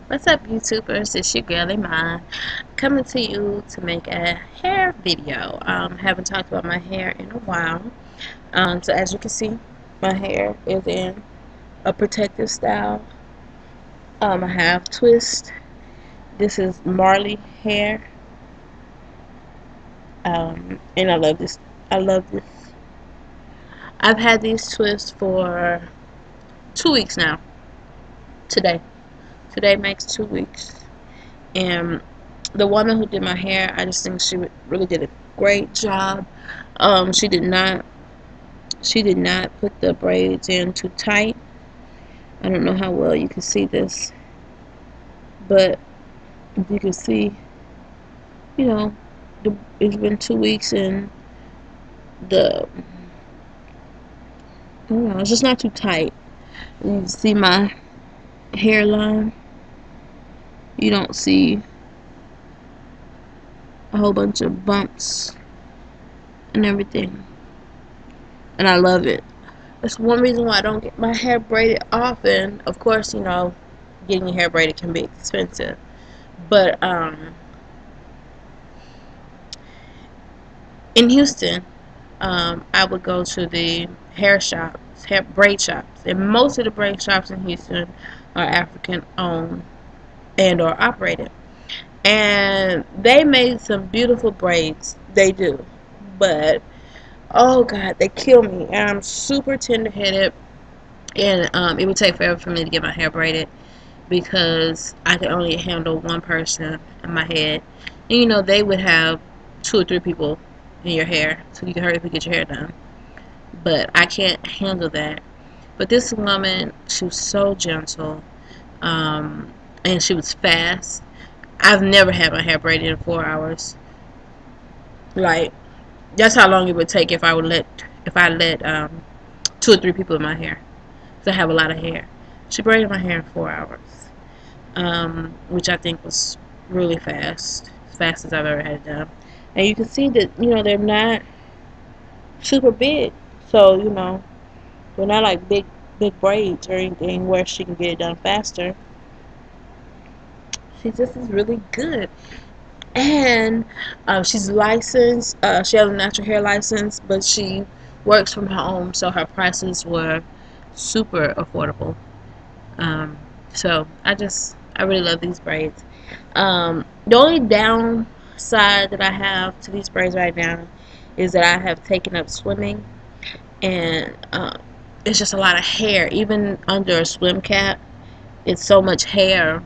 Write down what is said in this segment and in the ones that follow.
What's up, YouTubers? It's your girl Iman coming to you to make a hair video. Haven't talked about my hair in a while. So as you can see, my hair is in a protective style. I have twist. This is Marley hair, and I love this. I love this. I've had these twists for 2 weeks now. Today makes 2 weeks, and the woman who did my hair, I just think she really did a great job. She did not put the braids in too tight. I don't know how well you can see this, but if you can see, you know, it's been 2 weeks and I don't know, it's just not too tight. You see my hairline. You don't see a whole bunch of bumps and everything, and I love it. That's one reason why I don't get my hair braided often. Of course, getting your hair braided can be expensive, but in Houston, I would go to the hair braid shops, and most of the braid shops in Houston are African owned and or operated, and they made some beautiful braids. They do, but oh God, they kill me, and I'm super tender headed, and it would take forever for me to get my hair braided because I could only handle one person in my head. And they would have 2 or 3 people in your hair, so you can hurry up and get your hair done. But I can't handle that. But this woman, she was so gentle, and she was fast. I've never had my hair braided in 4 hours. Like, that's how long it would take if I let 2 or 3 people in my hair. So I have a lot of hair. She braided my hair in 4 hours. Which I think was really fast, as fast as I've ever had it done. And you can see that, they're not super big, so, they're not like big braids or anything where she can get it done faster. She just is really good. And she's licensed. She has a natural hair license, but she works from home, so her prices were super affordable. So I really love these braids. The only downside that I have to these braids right now is that I have taken up swimming, and it's just a lot of hair. Even under a swim cap, it's so much hair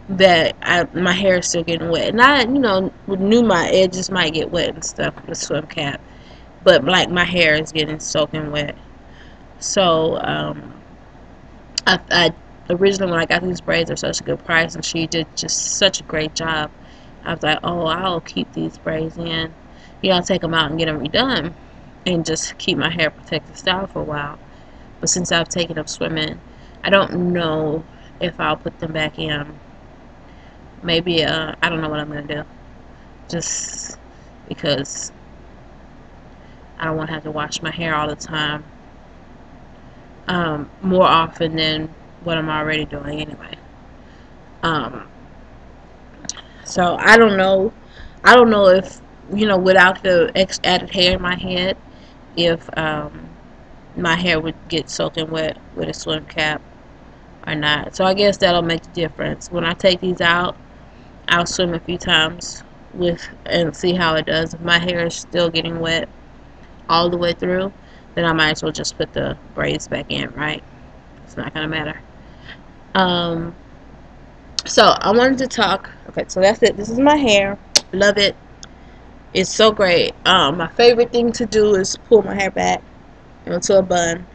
that my hair is still getting wet. And I, knew my edges might get wet and stuff with the swim cap, but like my hair is getting soaking wet. So I originally, when I got these braids, are such a good price, and she did just such a great job. I was like, oh, I'll keep these braids in. I'll take them out and get them redone, and just keep my hair protected style for a while. But since I've taken up swimming, I don't know if I'll put them back in. Maybe I don't know what I'm gonna do. Just because I don't want to have to wash my hair all the time. More often than what I'm already doing anyway. Um, so I don't know. I don't know if without the added hair in my head, if my hair would get soaking wet with a swim cap or not. So I guess that'll make the difference. When I take these out, I'll swim a few times and see how it does. If my hair is still getting wet all the way through, then I might as well just put the braids back in, right? It's not gonna matter. So I wanted to talk. Okay, so that's it. This is my hair. Love it. It's so great. My favorite thing to do is pull my hair back into a bun.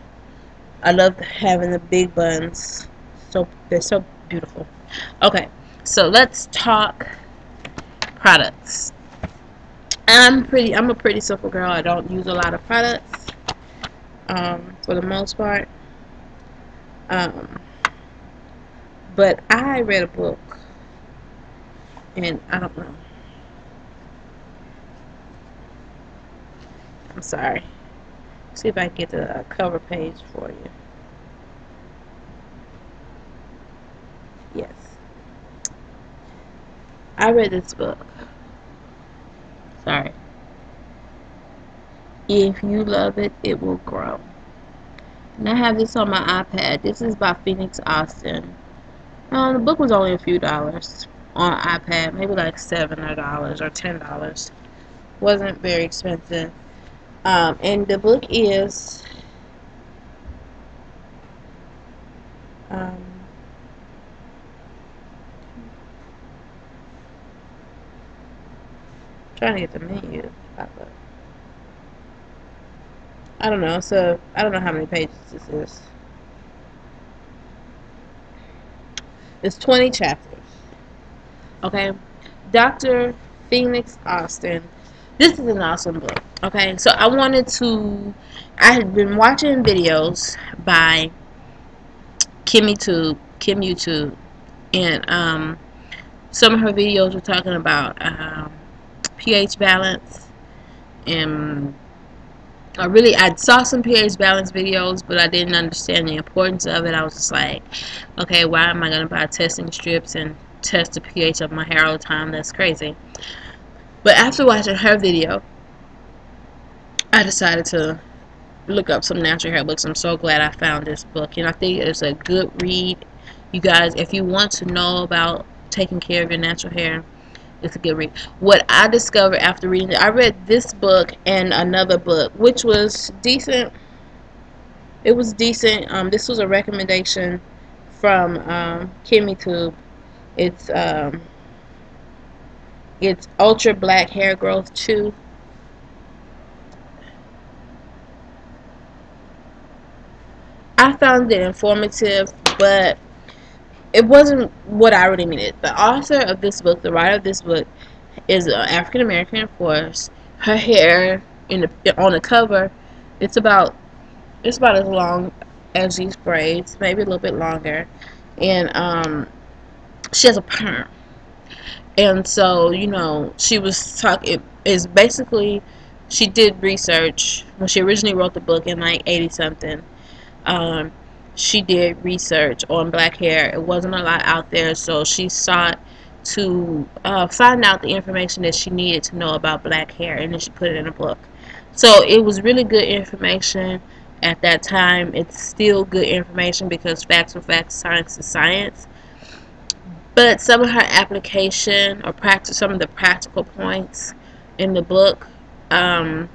I love having the big buns. So they're so beautiful. Okay, so let's talk products. I'm a pretty simple girl. I don't use a lot of products. For the most part. But I read a book, and I don't know. I'm sorry. See if I can get the cover page for you. Yes. I read this book. Sorry. If you love it, it will grow. And I have this on my iPad. This is by Phoenyx Austin. The book was only a few dollars on iPad, maybe like $7 or $10. Wasn't very expensive. And the book is trying to get the menu. I don't know. So I don't know how many pages this is. It's 20 chapters. Okay, Dr. Phoenyx Austin. This is an awesome book. Okay, so I had been watching videos by Kim YouTube, and some of her videos were talking about pH balance, and I saw some pH balance videos, but I didn't understand the importance of it. I was just like, okay, why am I gonna buy testing strips and test the pH of my hair all the time? That's crazy. But after watching her video, I decided to look up some natural hair books. I'm so glad I found this book, and I think it's a good read. You guys, if you want to know about taking care of your natural hair, it's a good read. What I discovered after reading it, I read this book and another book, which was decent. It was decent. This was a recommendation from KimmyTube. It's Ultra Black Hair Growth 2. I found it informative, but it wasn't what I really needed. The author of this book, the writer of this book, is African American, of course. Her hair on the cover, it's about as long as these braids, maybe a little bit longer, and she has a perm. And so, she was talking. Is basically, she did research when she originally wrote the book in like 80 something. She did research on black hair. It wasn't a lot out there, so she sought to find out the information that she needed to know about black hair, and then she put it in a book. So it was really good information at that time. It's still good information because facts are facts, science is science. But some of her application or some of the practical points in the book I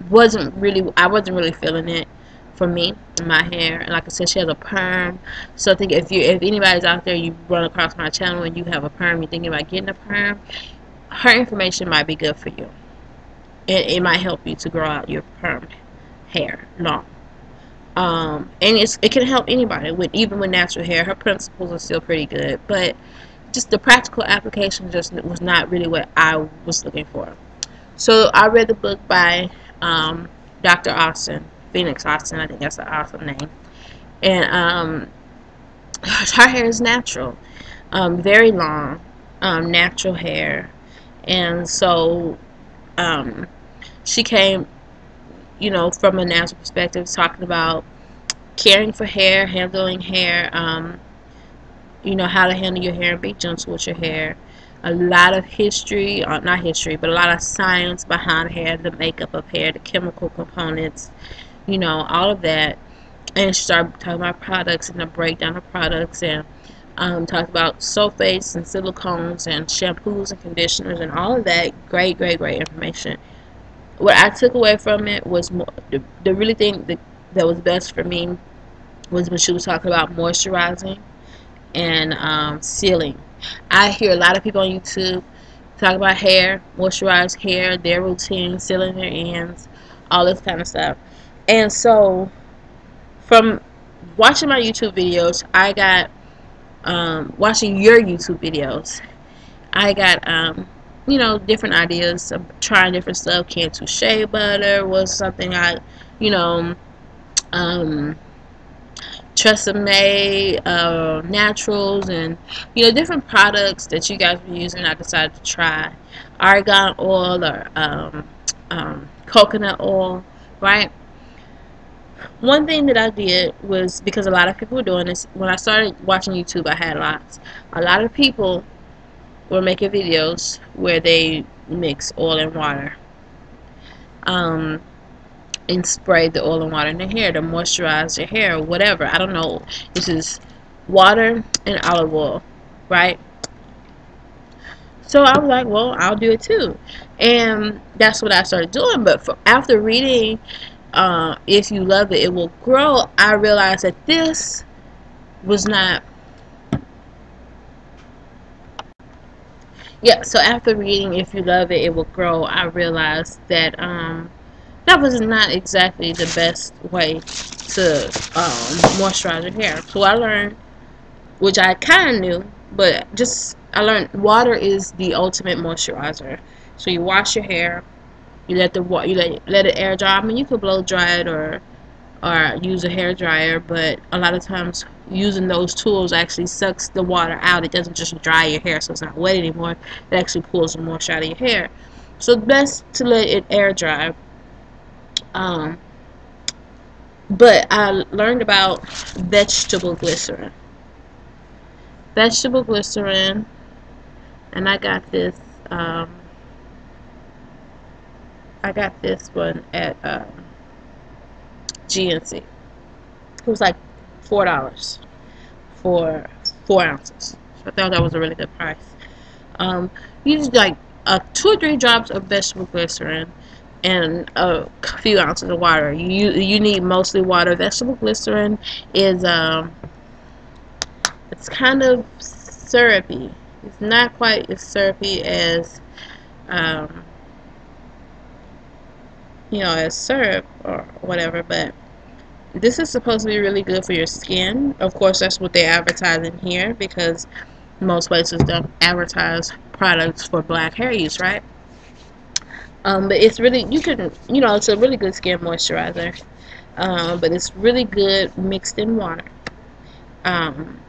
wasn't really feeling it for me, my hair. And like I said, she has a perm. So I think if anybody's out there, you run across my channel and you have a perm, you're thinking about getting a perm, her information might be good for you. It might help you to grow out your perm hair long. And it can help anybody even with natural hair. Her principles are still pretty good, but just the practical application just was not really what I was looking for. So I read the book by Dr. Austin, Phoenyx Austin. I think that's an awesome name. And her hair is natural, very long, natural hair, and so she came, from a natural perspective, talking about caring for hair, handling hair, how to handle your hair and be gentle with your hair. A lot of history, not history, but a lot of science behind hair, the makeup of hair, the chemical components, all of that. And she started talking about products and the breakdown of products, and talked about sulfates and silicones and shampoos and conditioners and all of that. Great information. What I took away from it was the really thing that was best for me was when she was talking about moisturizing and sealing. I hear a lot of people on YouTube talk about hair, moisturize hair, their routine, sealing their ends, all this kind of stuff. And so, from watching my YouTube videos, I got watching your YouTube videos, I got different ideas of trying different stuff. Cantu shea butter was something I, Tresemme, naturals, and different products that you guys were using. I decided to try argan oil or coconut oil, right? One thing that I did was, because a lot of people were doing this when I started watching YouTube, I had a lot of people were making videos where they mix oil and water, um, and spray the oil and water in the hair to moisturize your hair or whatever. I don't know. This is water and olive oil, right? So I was like, well, I'll do it too. And that's what I started doing. But after reading If You Love It, It Will Grow, I realized that this was not. Yeah, so after reading If You Love It, It Will Grow, I realized that that was not exactly the best way to moisturize your hair. So I learned, which I kind of knew, but I learned water is the ultimate moisturizer. So you wash your hair, you let let it air dry. I mean, you could blow dry it or use a hair dryer, but a lot of times using those tools actually sucks the water out. It doesn't just dry your hair so it's not wet anymore. It actually pulls the moisture out of your hair. So it's best to let it air dry. But I learned about vegetable glycerin. Vegetable glycerin, and I got this. I got this one at GNC. It was like $4 for 4 ounces. So I thought that was a really good price. Use like 2 or 3 drops of vegetable glycerin and a few ounces of water. You need mostly water. Vegetable glycerin is it's kind of syrupy. It's not quite as syrupy as as syrup or whatever, but this is supposed to be really good for your skin. Of course, that's what they advertise in here, because most places don't advertise products for black hair use, right? But it's really, it's a really good skin moisturizer. But it's really good mixed in water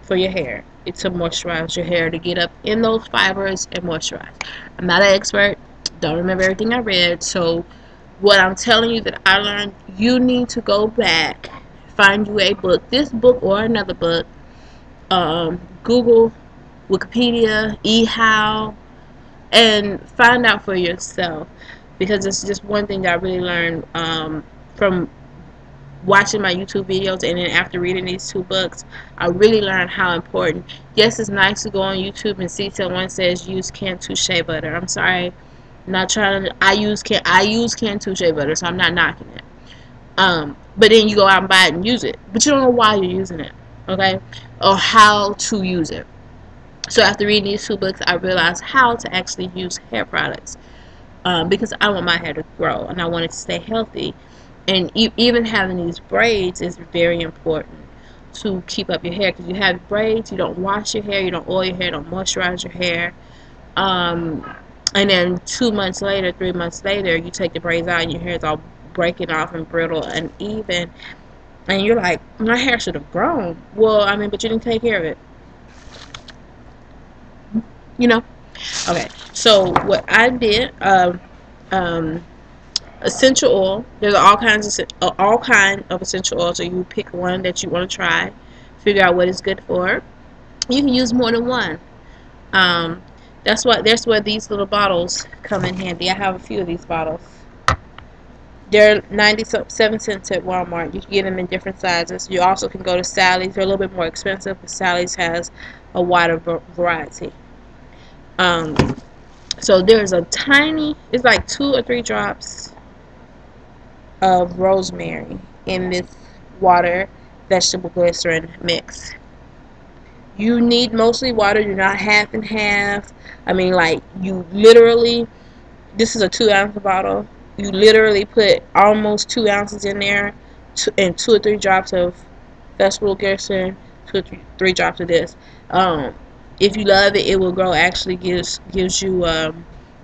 for your hair. It's to moisturize your hair, to get up in those fibers and moisturize. I'm not an expert. Don't remember everything I read. So what I'm telling you that I learned, you need to go back, find you a book, this book or another book, Google, Wikipedia, eHow, and find out for yourself, because it's just one thing that I really learned from watching my YouTube videos, and then after reading these 2 books, I really learned how important. Yes, it's nice to go on YouTube and see someone says use Cantu shea butter. I'm sorry, I'm not trying to. I use Cantu shea butter, so I'm not knocking it. But then you go out and buy it and use it, but you don't know why you're using it, okay, or how to use it. So after reading these 2 books, I realized how to actually use hair products, because I want my hair to grow and I want it to stay healthy. And even having these braids is very important to keep up your hair, because you have braids, you don't wash your hair, you don't oil your hair, don't moisturize your hair. And then 2 months later, 3 months later, you take the braids out and your hair is all breaking off and brittle and even. And you're like, my hair should have grown. Well, I mean, but you didn't take care of it. Okay, so what I did, essential oil. There's all kind of essential oil, so you pick one that you want to try, figure out what it's good for. You can use more than one. That's where these little bottles come in handy. I have a few of these bottles. They're 97 cents at Walmart. You can get them in different sizes. You also can go to Sally's. They're a little bit more expensive, but Sally's has a wider variety. So there's a tiny, it's like 2 or 3 drops of rosemary in this water vegetable glycerin mix. You need mostly water. You're not half and half. I mean, like, you literally, this is a 2-ounce bottle. You literally put almost 2 ounces in there, and 2 or 3 drops of vegetable glycerin, 2 or 3 drops of this. If You Love It, It Will Grow actually gives you, it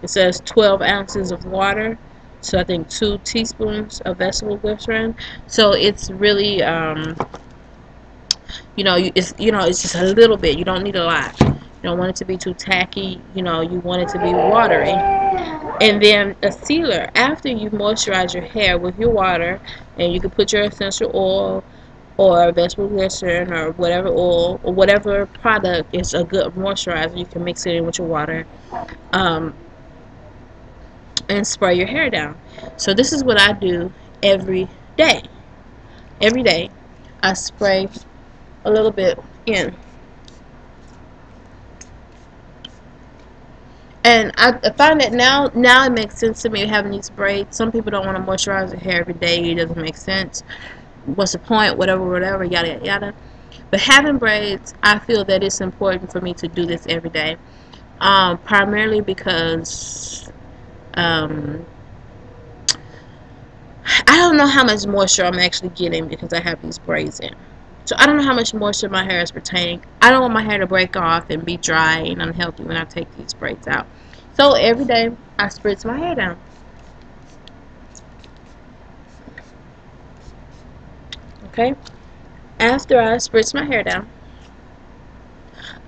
says 12 ounces of water. So I think 2 teaspoons of vegetable glycerin. So it's really, it's just a little bit. You don't need a lot. You don't want it to be too tacky. You want it to be watery. And then a sealer. After you moisturize your hair with your water, and you can put your essential oil or vegetable glycerin or whatever oil or whatever product is a good moisturizer. You can mix it in with your water, um, and spray your hair down. So this is what I do every day. Every day I spray a little bit in. And I find that now it makes sense to me having these braids. Some people don't want to moisturize their hair every day. It doesn't make sense. What's the point? Whatever, yada yada yada. But having braids, I feel that it's important for me to do this every day. Primarily because I don't know how much moisture I'm actually getting because I have these braids in. So I don't know how much moisture my hair is retaining. I don't want my hair to break off and be dry and unhealthy when I take these braids out. So every day I spritz my hair down. Okay? After I spritz my hair down,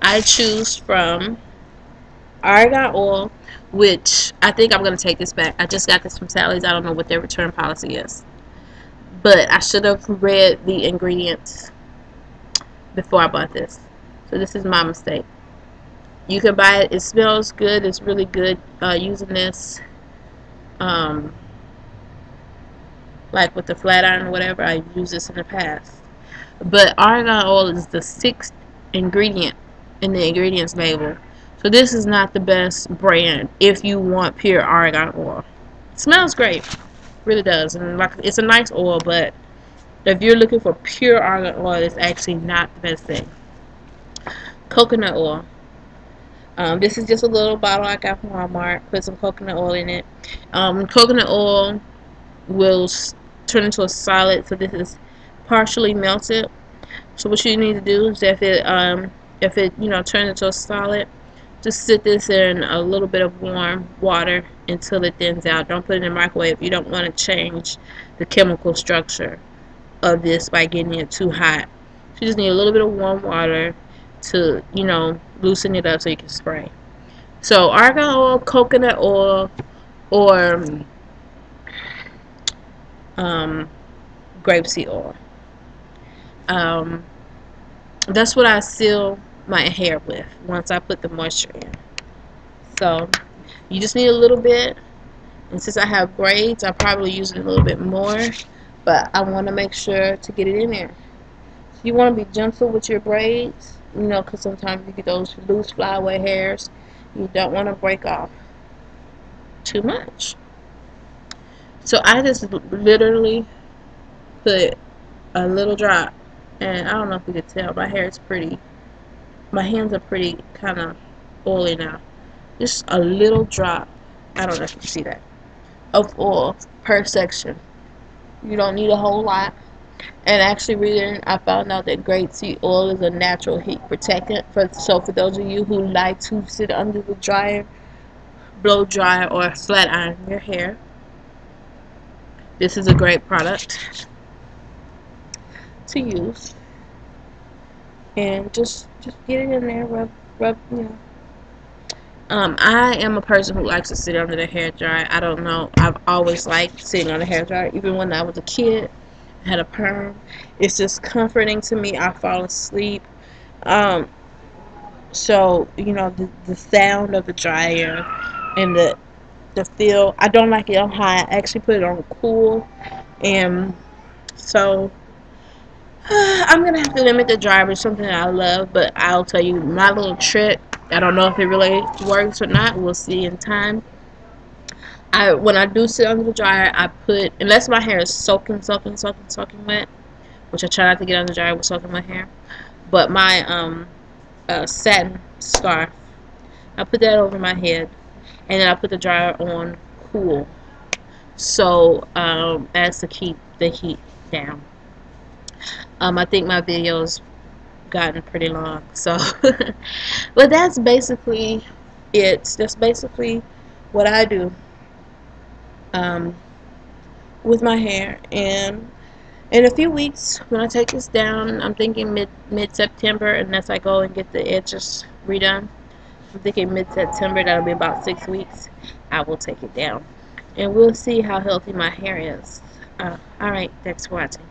I choose from argan oil, which I think I'm going to take this back. I just got this from Sally's. I don't know what their return policy is. But I should have read the ingredients before I bought this. So this is my mistake. You can buy it. It smells good. It's really good using this. Like with the flat iron or whatever. I used this in the past. But argan oil is the 6th ingredient in the ingredients label. So this is not the best brand if you want pure argan oil. It smells great. It really does. And like, it's a nice oil, but if you're looking for pure argan oil, it's actually not the best thing. Coconut oil. This is just a little bottle I got from Walmart. Put some coconut oil in it. Coconut oil will turn into a solid, so this is partially melted. So what you need to do is if it turns into a solid, just sit this in a little bit of warm water until it thins out. Don't put it in the microwave. You don't want to change the chemical structure of this by getting it too hot. So you just need a little bit of warm water to, loosen it up so you can spray. So argan oil, coconut oil, or grapeseed oil. That's what I seal my hair with once I put the moisture in. So you just need a little bit, and since I have braids, I probably use it a little bit more, but I want to make sure to get it in there. So you want to be gentle with your braids, because sometimes you get those loose flyaway hairs. You don't want to break off too much. So I just literally put a little drop, and I don't know if you could tell, my hands are pretty kind of oily now. Just a little drop, I don't know if you can see that, of oil per section. You don't need a whole lot. And actually reading, I found out that grapeseed oil is a natural heat protectant. So for those of you who like to sit under the dryer, blow dry, or flat iron your hair, this is a great product to use. And just get it in there, rub. I am a person who likes to sit under the hair dryer. I don't know. I've always liked sitting on the hair dryer. Even when I was a kid, I had a perm. It's just comforting to me. I fall asleep. So the sound of the dryer and the feel. I don't like it on high. I actually put it on cool, and so I'm gonna have to limit the dryer. It's something that I love, but I'll tell you my little trick. I don't know if it really works or not. We'll see in time. When I do sit under the dryer, I put, unless my hair is soaking wet, which I try not to get under the dryer with soaking my hair. But my satin scarf, I put that over my head, and then I put the dryer on cool, so as to keep the heat down. I think my video's gotten pretty long, so but that's basically it. That's basically what I do with my hair. And in a few weeks, when I take this down, I'm thinking mid-September, unless I go and get the edges redone. I'm thinking mid-September. That'll be about 6 weeks. I will take it down, and we'll see how healthy my hair is. Alright, thanks for watching.